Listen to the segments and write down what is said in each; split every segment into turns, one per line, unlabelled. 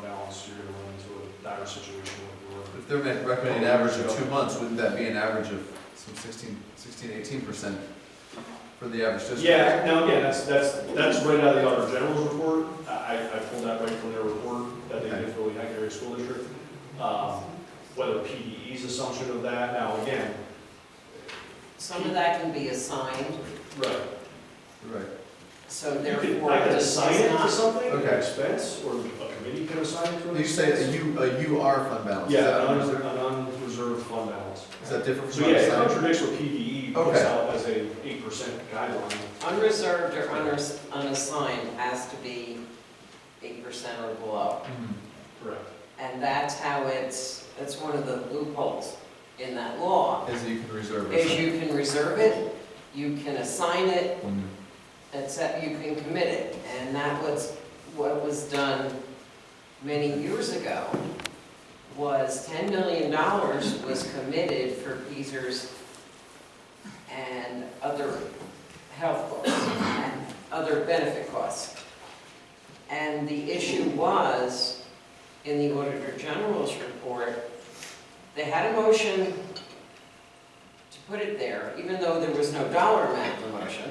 balance, you're gonna run into a dire situation like we were.
If they're recommending an average of 2 months, wouldn't that be an average of some 18% for the average district?
Yeah, now again, that's right out of the Auditor General's report. I pulled that right from their report that they did for the Hackett Area School District. Whether PDE's assumption of that, now again.
Some of that can be assigned,
Right.
Right.
so
I
therefore.
can
this
assign
is
it to
not-
something, an
Okay.
expense, or a committee can assign it to an
You say
expense.
a UR fund balance. Is
Yeah,
that
an
unreserved?
unreserved fund balance.
Is that different
So
from
yeah, it
unassigned?
contradicts what PDE puts
Okay.
out as a 8% guideline.
Unreserved or unassigned has to be 8% or below.
Mhm.
Correct.
And that's how that's one of the loopholes in that law,
Is that you can reserve
is
it.
you can reserve it, you can assign it,
Mhm.
except you can commit it. And that was what was done many years ago, was $10 million was committed for Peasers and other health costs and other benefit costs. And the issue was, in the Auditor General's report, they had a motion to put it there, even though there was no dollar amount in the motion,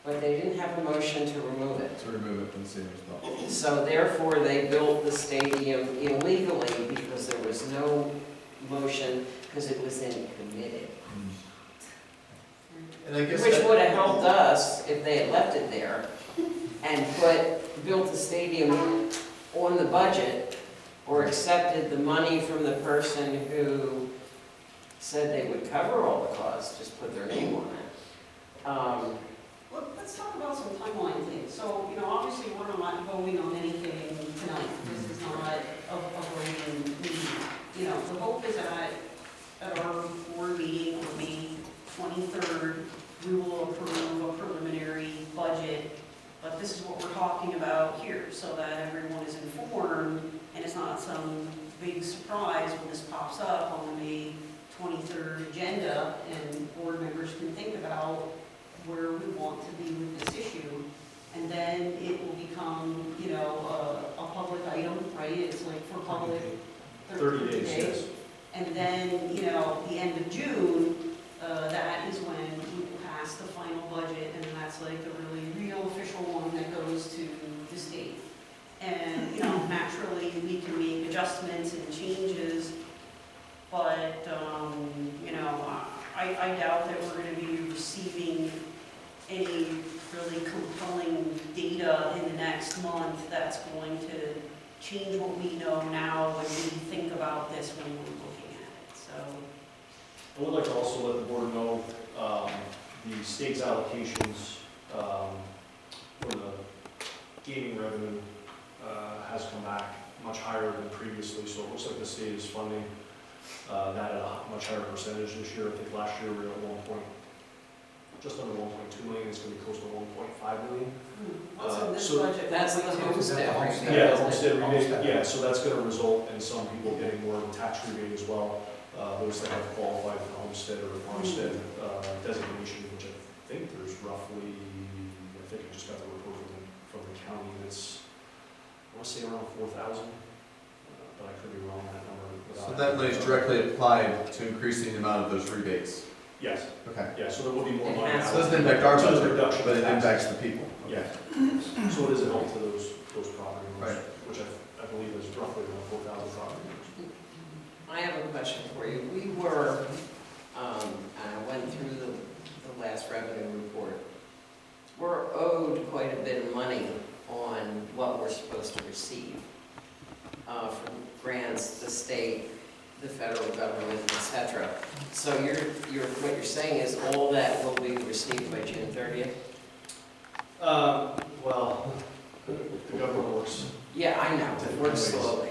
but they didn't have a motion to remove it.
To remove it from the stadium as well.
So therefore, they built the stadium illegally because there was no motion, because it was committed.
And I guess
Which
that-
would have helped us if they had left it there and built the stadium on the budget, or accepted the money from the person who said they would cover all the costs, just put their name on it.
Well, let's talk about some timeline things. So, obviously, we're not voting on anything tonight. This is not a voting meeting. The hope is that at our board meeting on May 23rd, we will approve a preliminary budget. But this is what we're talking about here, so that everyone is informed, and it's not some big surprise when this pops up on the May 23rd agenda, and board members can think about where we want to be with this issue. And then it will become, a public item, right? It's like for public
30 days, yes.
And then, the end of June, that is when we will pass the final budget, and then that's like the really real official one that goes to the state. And, naturally, we can make adjustments and changes, but, I doubt that we're gonna be receiving any really compelling data in the next month that's going to change what we know now when we think about this when we're looking at it, so.
I would like to also let the board know, the state's allocations, for the gaming revenue, has come back much higher than previously, so it looks like the state is funding, that at a much higher percentage this year. I think last year we were at just under 1.2 million, it's gonna be close to 1.5 million.
What's in this
so-
budget?
That's the homestead rebate.
Yeah, the homestead rebate, yeah, so that's gonna result in some people getting more of a tax rebate as well. Those that have qualified for homestead or farmstead designation, which I think there's roughly, I think I just got the report from the county, that's, I wanna say around 4,000, but I could be wrong on that number.
So that money is directly applied to increasing the amount of those rebates.
Yes,
Okay.
yeah, so there will be more
It
money.
has
So it doesn't impact our
So it's a
budget,
reduction
but it
in taxes.
impacts the people.
Yeah, so it is a help to those property owners,
Right.
which I believe is roughly around 4,000 property owners.
I have a question for you. We were, I went through the last revenue report. We're owed quite a bit of money on what we're supposed to receive from grants, the state, the federal government, etc. So what you're saying is all that will be received by June 30th?
Well, the government works.
Yeah, I know, it works slowly.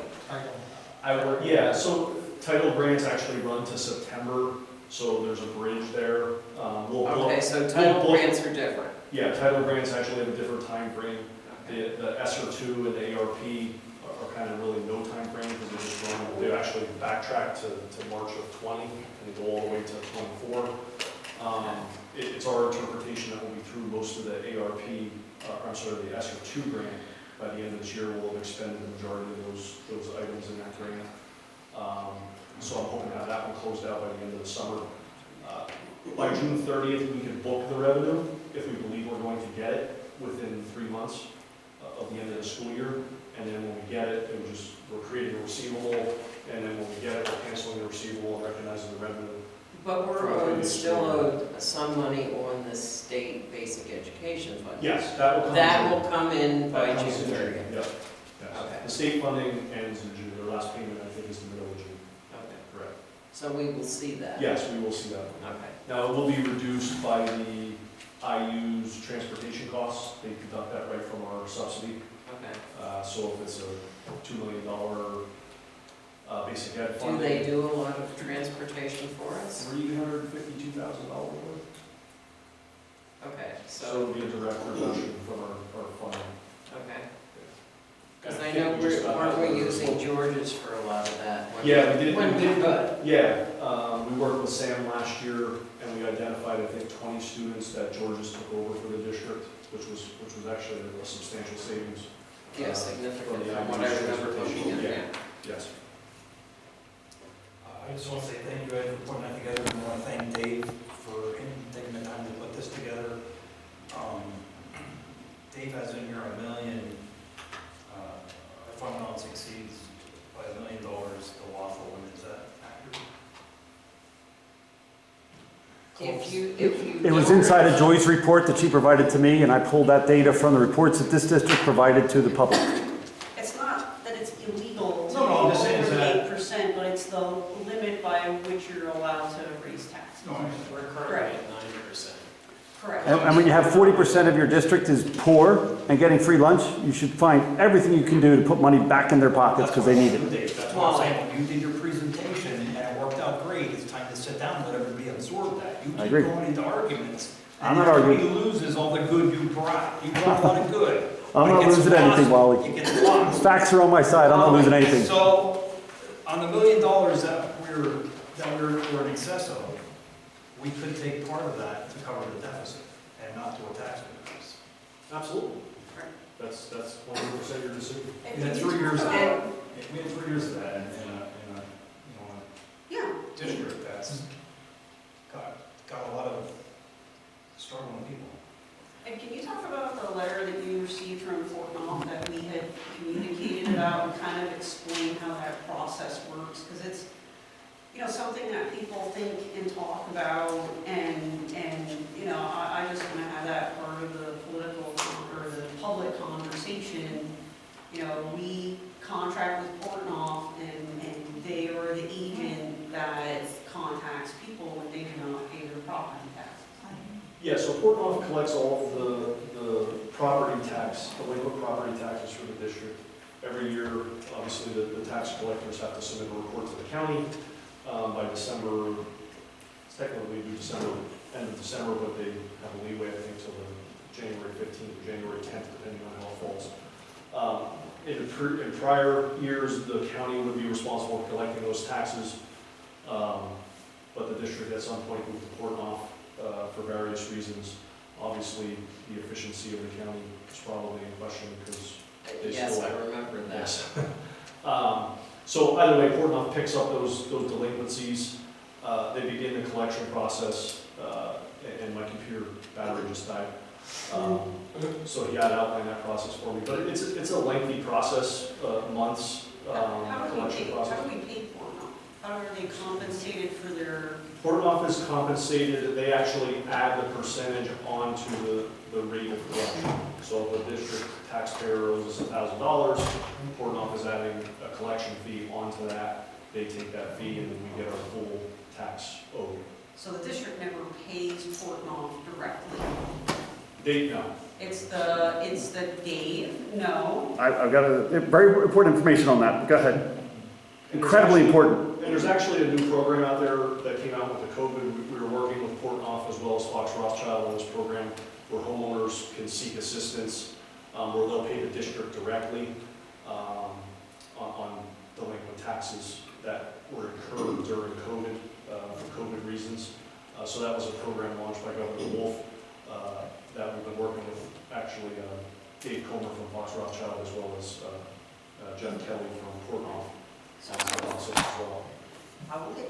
Yeah, so title grants actually run to September, so there's a bridge there.
Okay, so title grants are different.
Yeah, title grants actually have a different time frame. The ESSER 2 and the ARP are kind of really no time frame because they're just run, they actually backtrack to March of 20 and they go all the way to 24. It's our interpretation that we'll be through most of the ARP, the ESSER 2 grant by the end of this year, we'll have expended the majority of those items in that grant. So I'm hoping to have that one closed out by the end of the summer. By June 30th, we can book the revenue if we believe we're going to get it within 3 months of the end of the school year. And then when we get it, we're creating a receivable, and then when we get it, we're canceling the receivable and recognizing the revenue.
But we're still owed some money on the state basic education fund.
Yes, that will come.
That will come in by
That
June
comes in
30th.
Yep. Yes.
Okay.
The state funding ends in June. Their last payment, I think, is the middle of June.
Okay.
Correct.
So we will see that?
Yes, we will see that.
Okay.
Now, it will be reduced by the IU's transportation costs. They deduct that right from our subsidy.
Okay.
So if it's a $2 million basic ed
Do
funding.
they do a lot of transportation for us?
$352,000 worth.
Okay,
So
so,
it'll be a direct reduction from our funding.
okay.
I
Because I
think
know
we just got
weren't
that.
we using George's for a lot of that?
Yeah, we did.
When we could.
Yeah, we worked with Sam last year, and we identified, I think, 20 students that Georges took over for the district, which was actually a substantial savings.
Yeah, significant
from the
from what I
IU's
remember
transportation.
looking at.
Yeah. Yes.
I just want to say thank you, Ed, for putting that together, and I want to thank Dave for taking the time to put this together. Dave has in here $1 million, our fund balance exceeds by $1 million, the lawful, and is that accurate?
If you.
It was inside of Joy's report that she provided to me, and I pulled that data from the reports that this district provided to the public.
It's not that it's illegal to
No, no, I'm just saying
over
that-
the 8%, but it's the limit by which you're allowed to raise taxes.
No, I understand.
We're currently at 9%.
Correct.
And when you have 40% of your district is poor and getting free lunch, you should find everything you can do to put money back in their pockets because they need it.
Dave, that's what I'm saying, when you did your presentation and it worked out great, it's time to sit down and let everybody absorb that. You
I
keep
agree.
going into arguments.
I'm
and
not
everybody
arguing.
loses all the good you brought. You brought a lot of good.
I'm
But
not
it gets
losing anything,
lost.
Wally.
It gets lost.
Facts are on my side, I'm not losing anything.
So, on the $1 million that we're in excess of, we could take part of that to cover the deficit and not do a tax increase.
Absolutely. That's 100% your decision.
We had 3 years of
And-
that. We had 3 years of that in a
Yeah,
district that's got a lot of struggling people.
and can you talk about the letter that you received from Fort Knox that we had communicated about and kind of explain how that process works? Because it's, something that people think and talk about, and I just want to have that part of the political or the public conversation. We contract with Portnoy, and they are the agent that contacts people when they do not pay their property taxes.
Yeah, so Portnoy collects all of the property tax, delinquent property taxes for the district. Every year, obviously, the tax collectors have to submit a report to the county by December, it's technically due end of December, but they have a leeway, I think, till the January 15th or January 10th, depending on how it falls. In prior years, the county would be responsible for collecting those taxes, but the district at some point moved to Portnoy for various reasons. Obviously, the efficiency of the county is probably in question because they
Yes,
still.
I remember that.
Yes. So either way, Portnoy picks up those delinquencies. They begin the collection process, and my computer battery just died. So he had outlined that process for me, but it's a lengthy process, months,
How do we
collection
pay,
process.
how do we pay Portnoy? How are they compensated for their,
Portnoy is compensated, they actually add the percentage onto the rate of collection. So if a district taxpayer owes us $1,000, Portnoy is adding a collection fee onto that. They take that fee and then we get our full tax owed.
so the district never pays Portnoy directly?
No.
It's the Dave, no.
I've got very important information on that, go ahead. Incredibly important.
And there's actually a new program out there that came out with the COVID. We were working with Portnoy as well as Fox Rothschild on this program where homeowners can seek assistance, where they'll pay the district directly on delinquent taxes that were incurred during COVID for COVID reasons. So that was a program launched by Governor Wolf that we've been working with actually Dave Comer from Fox Rothschild, as well as Jen Kelly from Portnoy.
So
As well.
I will get